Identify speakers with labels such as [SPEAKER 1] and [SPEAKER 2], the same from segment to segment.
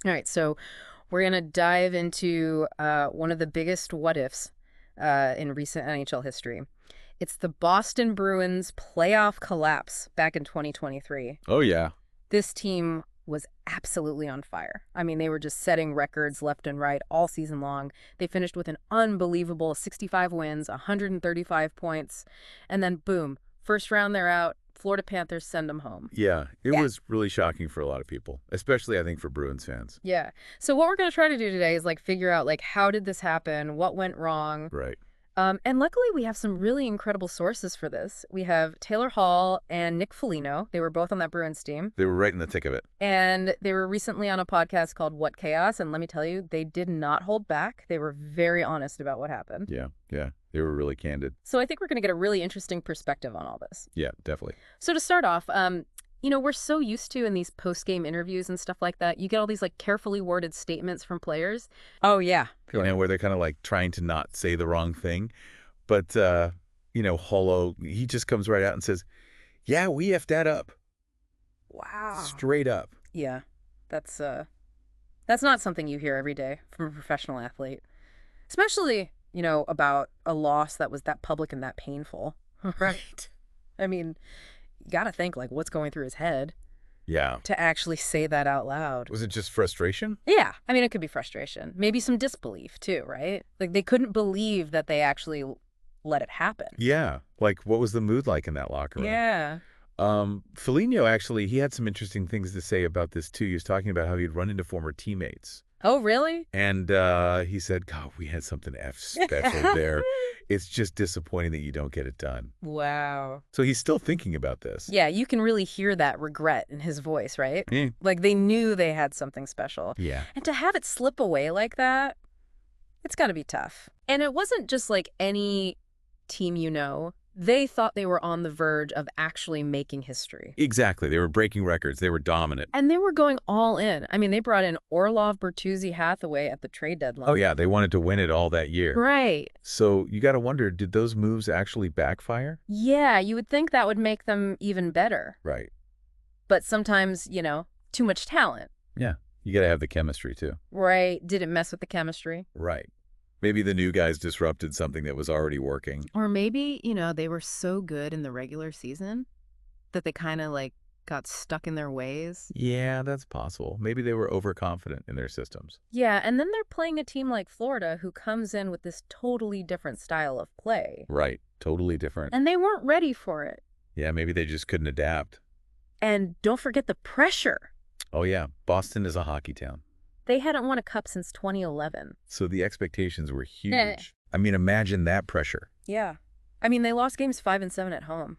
[SPEAKER 1] All right, so we're going to dive into one of the biggest what-ifs in recent NHL history. It's the Boston Bruins playoff collapse back in 2023.
[SPEAKER 2] Oh, yeah.
[SPEAKER 1] This team was absolutely on fire. I mean, they were just setting records left and right all season long. They finished with an unbelievable 65 wins, 135 points, and then boom, first round they're out. Florida Panthers send them home.
[SPEAKER 2] Yeah, it was really shocking for a lot of people, especially, I think, for Bruins fans.
[SPEAKER 1] Yeah. So what we're going to try to do today is figure out how did this happen? What went wrong?
[SPEAKER 2] Right.
[SPEAKER 1] And luckily we have some really incredible sources for this. We have Taylor Hall and Nick Foligno. They were both on that Bruins team.
[SPEAKER 2] They were right in the thick of it.
[SPEAKER 1] And they were recently on a podcast called What Chaos? And let me tell you, they did not hold back. They were very honest about what happened.
[SPEAKER 2] Yeah. They were really candid.
[SPEAKER 1] So I think we're going to get a really interesting perspective on all this.
[SPEAKER 2] Yeah, definitely.
[SPEAKER 1] So to start off, we're so used to in these post-game interviews and stuff like that, you get all these carefully worded statements from players. Oh, yeah.
[SPEAKER 2] Where they're kind of trying to not say the wrong thing. But, Holo, he just comes right out and says, yeah, we effed that up.
[SPEAKER 1] Wow.
[SPEAKER 2] Straight up.
[SPEAKER 1] Yeah. That's not something you hear every day from a professional athlete. Especially, about a loss that was that public and that painful. Right. I mean, you got to think, what's going through his head.
[SPEAKER 2] Yeah.
[SPEAKER 1] To actually say that out loud.
[SPEAKER 2] Was it just frustration?
[SPEAKER 1] Yeah. I mean, it could be frustration. Maybe some disbelief, too, right? They couldn't believe that they actually let it happen.
[SPEAKER 2] Yeah. What was the mood like in that locker room?
[SPEAKER 1] Yeah.
[SPEAKER 2] Foligno, actually, he had some interesting things to say about this, too. He was talking about how he'd run into former teammates.
[SPEAKER 1] Oh, really?
[SPEAKER 2] And he said, God, we had something F special there. It's just disappointing that you don't get it done.
[SPEAKER 1] Wow.
[SPEAKER 2] So he's still thinking about this.
[SPEAKER 1] Yeah, you can really hear that regret in his voice, right?
[SPEAKER 2] Yeah.
[SPEAKER 1] They knew they had something special.
[SPEAKER 2] Yeah.
[SPEAKER 1] And to have it slip away like that, it's got to be tough. And it wasn't just any team they thought they were on the verge of actually making history.
[SPEAKER 2] Exactly. They were breaking records. They were dominant.
[SPEAKER 1] And they were going all in. I mean, they brought in Orlov, Bertuzzi, Hathaway at the trade deadline.
[SPEAKER 2] Oh, yeah. They wanted to win it all that year.
[SPEAKER 1] Right.
[SPEAKER 2] So you got to wonder, did those moves actually backfire?
[SPEAKER 1] Yeah, you would think that would make them even better.
[SPEAKER 2] Right.
[SPEAKER 1] But sometimes, too much talent.
[SPEAKER 2] Yeah. You got to have the chemistry, too.
[SPEAKER 1] Right. Did it mess with the chemistry?
[SPEAKER 2] Right. Maybe the new guys disrupted something that was already working.
[SPEAKER 1] Or maybe, they were so good in the regular season that they kind of got stuck in their ways.
[SPEAKER 2] Yeah, that's possible. Maybe they were overconfident in their systems.
[SPEAKER 1] Yeah, and then they're playing a team like Florida who comes in with this totally different style of play.
[SPEAKER 2] Right. Totally different.
[SPEAKER 1] And they weren't ready for it.
[SPEAKER 2] Yeah, maybe they just couldn't adapt.
[SPEAKER 1] And don't forget the pressure.
[SPEAKER 2] Oh, yeah. Boston is a hockey town.
[SPEAKER 1] They hadn't won a cup since 2011.
[SPEAKER 2] So the expectations were huge. I mean, imagine that pressure.
[SPEAKER 1] Yeah. I mean, they lost games 5 and 7 at home,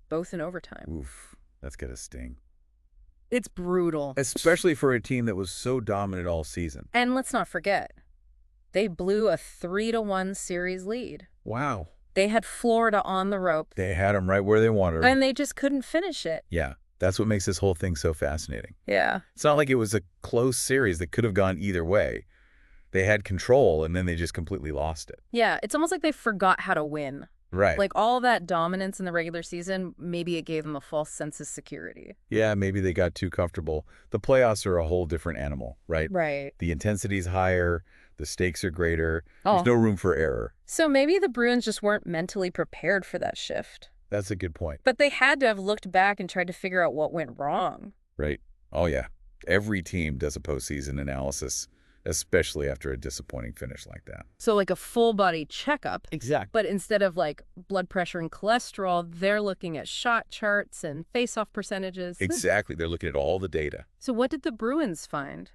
[SPEAKER 1] both in overtime.
[SPEAKER 2] Oof, that's got to sting.
[SPEAKER 1] It's brutal.
[SPEAKER 2] Especially for a team that was so dominant all season.
[SPEAKER 1] And let's not forget, they blew a 3-1 series lead.
[SPEAKER 2] Wow.
[SPEAKER 1] They had Florida on the rope.
[SPEAKER 2] They had them right where they wanted them.
[SPEAKER 1] And they just couldn't finish it.
[SPEAKER 2] Yeah. That's what makes this whole thing so fascinating.
[SPEAKER 1] Yeah.
[SPEAKER 2] It's not like it was a close series that could have gone either way. They had control, and then they just completely lost it.
[SPEAKER 1] Yeah, it's almost like they forgot how to win.
[SPEAKER 2] Right.
[SPEAKER 1] All that dominance in the regular season, maybe it gave them a false sense of security.
[SPEAKER 2] Yeah, maybe they got too comfortable. The playoffs are a whole different animal, right?
[SPEAKER 1] Right.
[SPEAKER 2] The intensity's higher. The stakes are greater. There's no room for error.
[SPEAKER 1] So maybe the Bruins just weren't mentally prepared for that shift.
[SPEAKER 2] That's a good point.
[SPEAKER 1] But they had to have looked back and tried to figure out what went wrong.
[SPEAKER 2] Right. Oh, yeah. Every team does a postseason analysis, especially after a disappointing finish like that.
[SPEAKER 1] So a full-body checkup.
[SPEAKER 2] Exactly.
[SPEAKER 1] But instead of blood pressure and cholesterol, they're looking at shot charts and face-off percentages.
[SPEAKER 2] Exactly. They're looking at all the data.
[SPEAKER 1] So what did the Bruins find?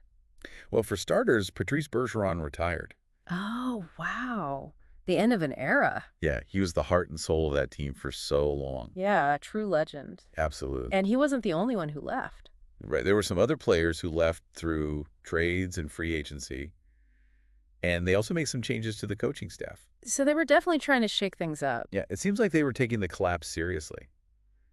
[SPEAKER 2] Well, for starters, Patrice Bergeron retired.
[SPEAKER 1] Oh, wow. The end of an era.
[SPEAKER 2] Yeah, he was the heart and soul of that team for so long.
[SPEAKER 1] Yeah, a true legend.
[SPEAKER 2] Absolutely.
[SPEAKER 1] And he wasn't the only one who left.
[SPEAKER 2] Right. There were some other players who left through trades and free agency. And they also made some changes to the coaching staff.
[SPEAKER 1] So they were definitely trying to shake things up.
[SPEAKER 2] Yeah, it seems like they were taking the collapse seriously.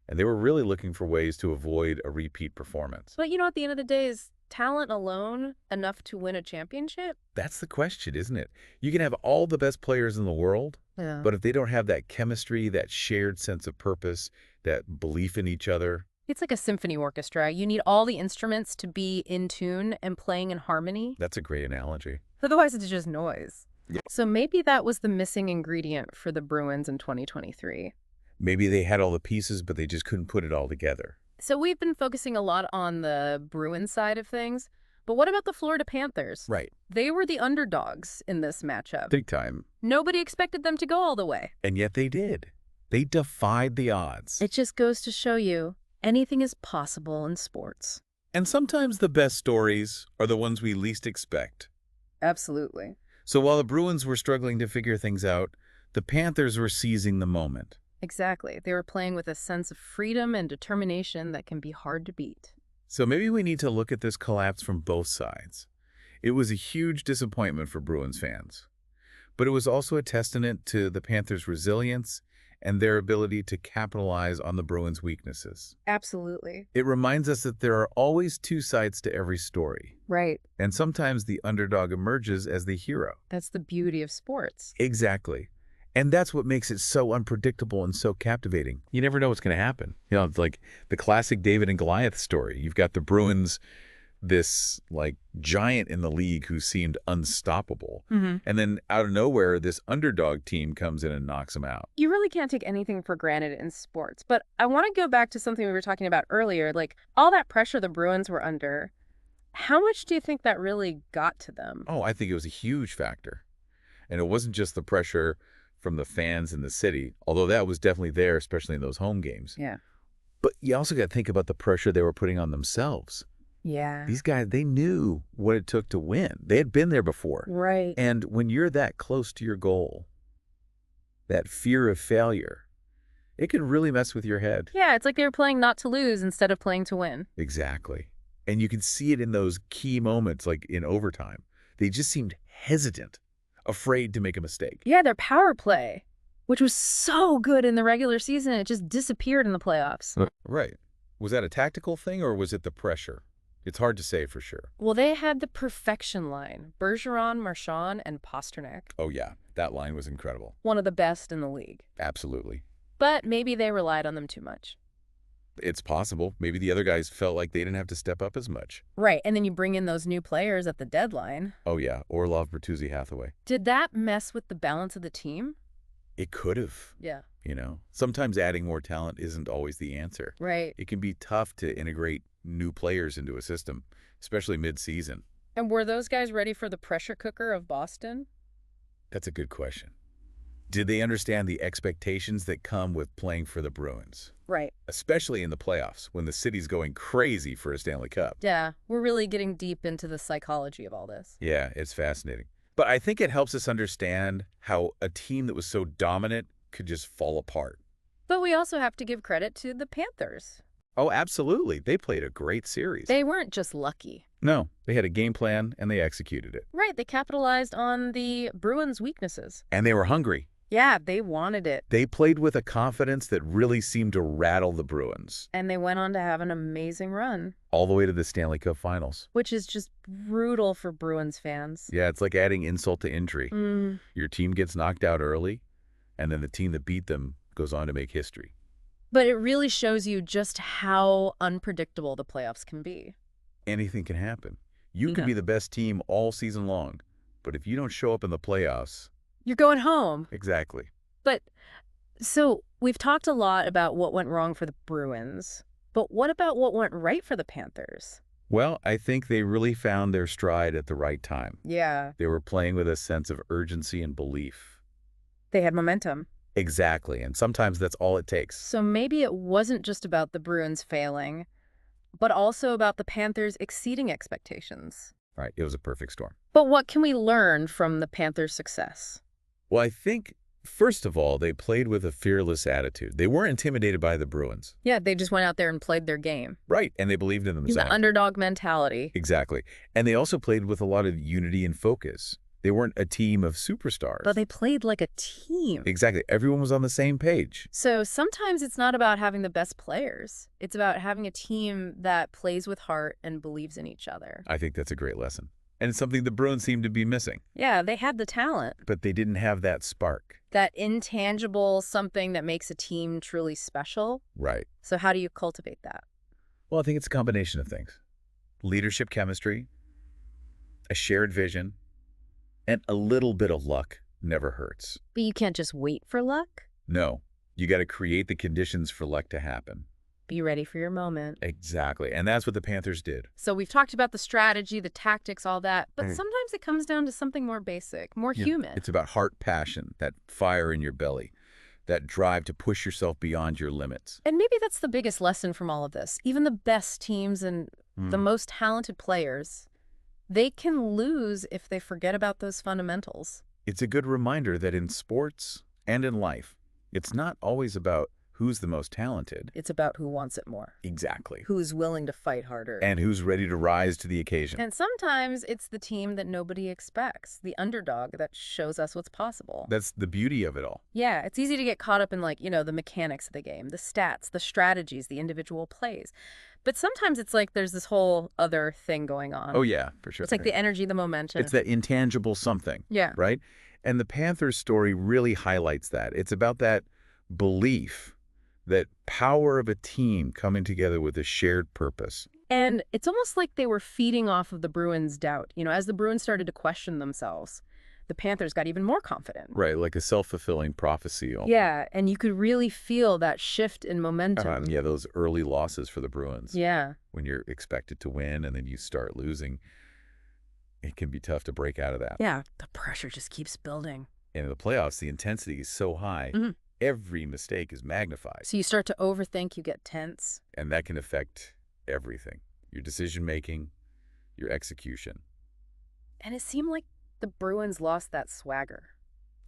[SPEAKER 2] And they were really looking for ways to avoid a repeat performance.
[SPEAKER 1] But at the end of the day, is talent alone enough to win a championship?
[SPEAKER 2] That's the question, isn't it? You can have all the best players in the world,
[SPEAKER 1] Yeah.
[SPEAKER 2] but if they don't have that chemistry, that shared sense of purpose, that belief in each other,
[SPEAKER 1] It's like a symphony orchestra. You need all the instruments to be in tune and playing in harmony.
[SPEAKER 2] That's a great analogy.
[SPEAKER 1] Otherwise, it's just noise.
[SPEAKER 2] Yeah.
[SPEAKER 1] So maybe that was the missing ingredient for the Bruins in 2023.
[SPEAKER 2] Maybe they had all the pieces, but they just couldn't put it all together.
[SPEAKER 1] So we've been focusing a lot on the Bruins side of things, but what about the Florida Panthers?
[SPEAKER 2] Right.
[SPEAKER 1] They were the underdogs in this matchup.
[SPEAKER 2] Big time.
[SPEAKER 1] Nobody expected them to go all the way.
[SPEAKER 2] And yet they did. They defied the odds.
[SPEAKER 1] It just goes to show you, anything is possible in sports.
[SPEAKER 2] And sometimes the best stories are the ones we least expect.
[SPEAKER 1] Absolutely.
[SPEAKER 2] So while the Bruins were struggling to figure things out, the Panthers were seizing the moment.
[SPEAKER 1] Exactly. They were playing with a sense of freedom and determination that can be hard to beat.
[SPEAKER 2] So maybe we need to look at this collapse from both sides. It was a huge disappointment for Bruins fans, but it was also a testament to the Panthers' resilience and their ability to capitalize on the Bruins' weaknesses.
[SPEAKER 1] Absolutely.
[SPEAKER 2] It reminds us that there are always two sides to every story,
[SPEAKER 1] Right.
[SPEAKER 2] and sometimes the underdog emerges as the hero.
[SPEAKER 1] That's the beauty of sports.
[SPEAKER 2] Exactly. And that's what makes it so unpredictable and so captivating. You never know what's going to happen. You know, it's like the classic David and Goliath story. You've got the Bruins, this like giant in the league who seemed unstoppable.
[SPEAKER 1] Mm-hmm.
[SPEAKER 2] And then out of nowhere, this underdog team comes in and knocks them out.
[SPEAKER 1] You really can't take anything for granted in sports. But I want to go back to something we were talking about earlier, like all that pressure the Bruins were under. How much do you think that really got to them?
[SPEAKER 2] Oh, I think it was a huge factor. And it wasn't just the pressure from the fans in the city, although that was definitely there, especially in those home games.
[SPEAKER 1] Yeah.
[SPEAKER 2] But you also got to think about the pressure they were putting on themselves.
[SPEAKER 1] Yeah.
[SPEAKER 2] These guys, they knew what it took to win. They had been there before.
[SPEAKER 1] Right.
[SPEAKER 2] And when you're that close to your goal, that fear of failure, it can really mess with your head.
[SPEAKER 1] Yeah, it's like they were playing not to lose instead of playing to win.
[SPEAKER 2] Exactly. And you can see it in those key moments, like in overtime. They just seemed hesitant, afraid to make a mistake.
[SPEAKER 1] Yeah, their power play, which was so good in the regular season, it just disappeared in the playoffs.
[SPEAKER 2] Right. Was that a tactical thing or was it the pressure? It's hard to say for sure.
[SPEAKER 1] Well, they had the perfection line. Bergeron, Marchand, and Pasternak.
[SPEAKER 2] Oh, yeah. That line was incredible.
[SPEAKER 1] One of the best in the league.
[SPEAKER 2] Absolutely.
[SPEAKER 1] But maybe they relied on them too much.
[SPEAKER 2] It's possible. Maybe the other guys felt like they didn't have to step up as much.
[SPEAKER 1] Right, and then you bring in those new players at the deadline.
[SPEAKER 2] Oh, yeah. Orlov, Bertuzzi, Hathaway.
[SPEAKER 1] Did that mess with the balance of the team?
[SPEAKER 2] It could have.
[SPEAKER 1] Yeah.
[SPEAKER 2] You know, sometimes adding more talent isn't always the answer.
[SPEAKER 1] Right.
[SPEAKER 2] It can be tough to integrate new players into a system, especially mid-season.
[SPEAKER 1] And were those guys ready for the pressure cooker of Boston?
[SPEAKER 2] That's a good question. Did they understand the expectations that come with playing for the Bruins?
[SPEAKER 1] Right.
[SPEAKER 2] Especially in the playoffs, when the city's going crazy for a Stanley Cup.
[SPEAKER 1] Yeah, we're really getting deep into the psychology of all this.
[SPEAKER 2] Yeah, it's fascinating. But I think it helps us understand how a team that was so dominant could just fall apart.
[SPEAKER 1] But we also have to give credit to the Panthers.
[SPEAKER 2] Oh, absolutely. They played a great series.
[SPEAKER 1] They weren't just lucky.
[SPEAKER 2] No, they had a game plan and they executed it.
[SPEAKER 1] Right, they capitalized on the Bruins' weaknesses.
[SPEAKER 2] And they were hungry.
[SPEAKER 1] Yeah, they wanted it.
[SPEAKER 2] They played with a confidence that really seemed to rattle the Bruins.
[SPEAKER 1] And they went on to have an amazing run.
[SPEAKER 2] All the way to the Stanley Cup Finals.
[SPEAKER 1] Which is just brutal for Bruins fans.
[SPEAKER 2] Yeah, it's like adding insult to injury. Your team gets knocked out early, and then the team that beat them goes on to make history.
[SPEAKER 1] But it really shows you just how unpredictable the playoffs can be.
[SPEAKER 2] Anything can happen. You can be the best team all season long, but if you don't show up in the playoffs...
[SPEAKER 1] You're going home.
[SPEAKER 2] Exactly.
[SPEAKER 1] But, so, we've talked a lot about what went wrong for the Bruins. But what about what went right for the Panthers?
[SPEAKER 2] Well, I think they really found their stride at the right time.
[SPEAKER 1] Yeah.
[SPEAKER 2] They were playing with a sense of urgency and belief.
[SPEAKER 1] They had momentum.
[SPEAKER 2] Exactly, and sometimes that's all it takes.
[SPEAKER 1] So maybe it wasn't just about the Bruins failing, but also about the Panthers exceeding expectations.
[SPEAKER 2] Right, it was a perfect storm.
[SPEAKER 1] But what can we learn from the Panthers' success?
[SPEAKER 2] Well, I think, first of all, they played with a fearless attitude. They weren't intimidated by the Bruins.
[SPEAKER 1] Yeah, they just went out there and played their game.
[SPEAKER 2] Right, and they believed in themselves.
[SPEAKER 1] The underdog mentality.
[SPEAKER 2] Exactly. And they also played with a lot of unity and focus. They weren't a team of superstars.
[SPEAKER 1] But they played like a team.
[SPEAKER 2] Exactly. Everyone was on the same page.
[SPEAKER 1] So sometimes it's not about having the best players. It's about having a team that plays with heart and believes in each other.
[SPEAKER 2] I think that's a great lesson. And it's something the Bruins seemed to be missing.
[SPEAKER 1] Yeah, they had the talent.
[SPEAKER 2] But they didn't have that spark.
[SPEAKER 1] That intangible something that makes a team truly special.
[SPEAKER 2] Right.
[SPEAKER 1] So how do you cultivate that?
[SPEAKER 2] Well, I think it's a combination of things. Leadership chemistry, a shared vision, and a little bit of luck never hurts.
[SPEAKER 1] But you can't just wait for luck.
[SPEAKER 2] No, you got to create the conditions for luck to happen.
[SPEAKER 1] Be ready for your moment.
[SPEAKER 2] Exactly. And that's what the Panthers did.
[SPEAKER 1] So we've talked about the strategy, the tactics, all that, but
[SPEAKER 2] Right.
[SPEAKER 1] sometimes it comes down to something more basic, more human.
[SPEAKER 2] It's about heart passion, that fire in your belly, that drive to push yourself beyond your limits.
[SPEAKER 1] And maybe that's the biggest lesson from all of this. Even the best teams and the most talented players, they can lose if they forget about those fundamentals.
[SPEAKER 2] It's a good reminder that in sports and in life, it's not always about who's the most talented.
[SPEAKER 1] It's about who wants it more,
[SPEAKER 2] Exactly.
[SPEAKER 1] who's willing to fight harder.
[SPEAKER 2] And who's ready to rise to the occasion.
[SPEAKER 1] And sometimes it's the team that nobody expects, the underdog that shows us what's possible.
[SPEAKER 2] That's the beauty of it all.
[SPEAKER 1] Yeah, it's easy to get caught up in, like, the mechanics of the game, the stats, the strategies, the individual plays. But sometimes it's like there's this whole other thing going on.
[SPEAKER 2] Oh, yeah, for sure.
[SPEAKER 1] It's like the energy, the momentum.
[SPEAKER 2] It's that intangible something.
[SPEAKER 1] Yeah.
[SPEAKER 2] Right? And the Panthers story really highlights that. It's about that belief, that power of a team coming together with a shared purpose.
[SPEAKER 1] And it's almost like they were feeding off of the Bruins' doubt. As the Bruins started to question themselves, the Panthers got even more confident.
[SPEAKER 2] Right, like a self-fulfilling prophecy.
[SPEAKER 1] Yeah, and you could really feel that shift in momentum.
[SPEAKER 2] Yeah, those early losses for the Bruins.
[SPEAKER 1] Yeah.
[SPEAKER 2] When you're expected to win and then you start losing, it can be tough to break out of that.
[SPEAKER 1] Yeah, the pressure just keeps building.
[SPEAKER 2] And in the playoffs, the intensity is so high, every mistake is magnified.
[SPEAKER 1] So you start to overthink, you get tense.
[SPEAKER 2] And that can affect everything. Your decision-making, your execution.
[SPEAKER 1] And it seemed like the Bruins lost that swagger.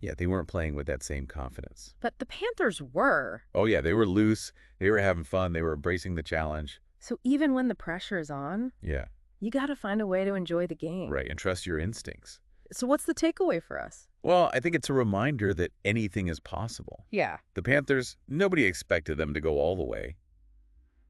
[SPEAKER 2] Yeah, they weren't playing with that same confidence.
[SPEAKER 1] But the Panthers were.
[SPEAKER 2] Oh, yeah, they were loose. They were having fun. They were embracing the challenge.
[SPEAKER 1] So even when the pressure is on,
[SPEAKER 2] Yeah.
[SPEAKER 1] you got to find a way to enjoy the game.
[SPEAKER 2] Right, and trust your instincts.
[SPEAKER 1] So what's the takeaway for us?
[SPEAKER 2] Well, I think it's a reminder that anything is possible.
[SPEAKER 1] Yeah.
[SPEAKER 2] The Panthers, nobody expected them to go all the way.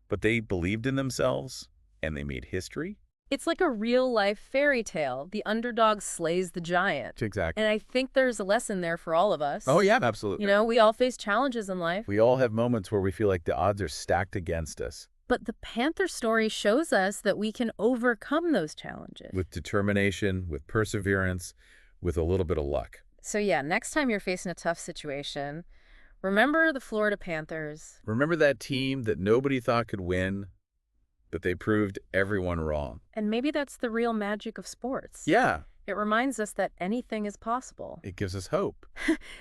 [SPEAKER 2] But they believed in themselves, and they made history.
[SPEAKER 1] It's like a real-life fairy tale. The underdog slays the giant.
[SPEAKER 2] Exactly.
[SPEAKER 1] And I think there's a lesson there for all of us.
[SPEAKER 2] Oh, yeah, absolutely.
[SPEAKER 1] We all face challenges in life.
[SPEAKER 2] We all have moments where we feel like the odds are stacked against us.
[SPEAKER 1] But the Panther story shows us that we can overcome those challenges.
[SPEAKER 2] With determination, with perseverance, with a little bit of luck.
[SPEAKER 1] So yeah, next time you're facing a tough situation, remember the Florida Panthers.
[SPEAKER 2] Remember that team that nobody thought could win, but they proved everyone wrong.
[SPEAKER 1] And maybe that's the real magic of sports.
[SPEAKER 2] Yeah.
[SPEAKER 1] It reminds us that anything is possible.
[SPEAKER 2] It gives us hope.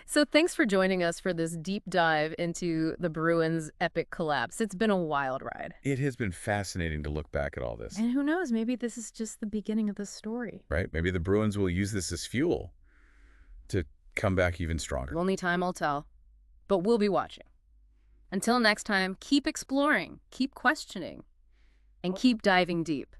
[SPEAKER 1] So thanks for joining us for this deep dive into the Bruins' epic collapse. It's been a wild ride.
[SPEAKER 2] It has been fascinating to look back at all this.
[SPEAKER 1] And who knows, maybe this is just the beginning of the story.
[SPEAKER 2] Right? Maybe the Bruins will use this as fuel to come back even stronger.
[SPEAKER 1] Only time will tell. But we'll be watching. Until next time, keep exploring, keep questioning, and keep diving deep.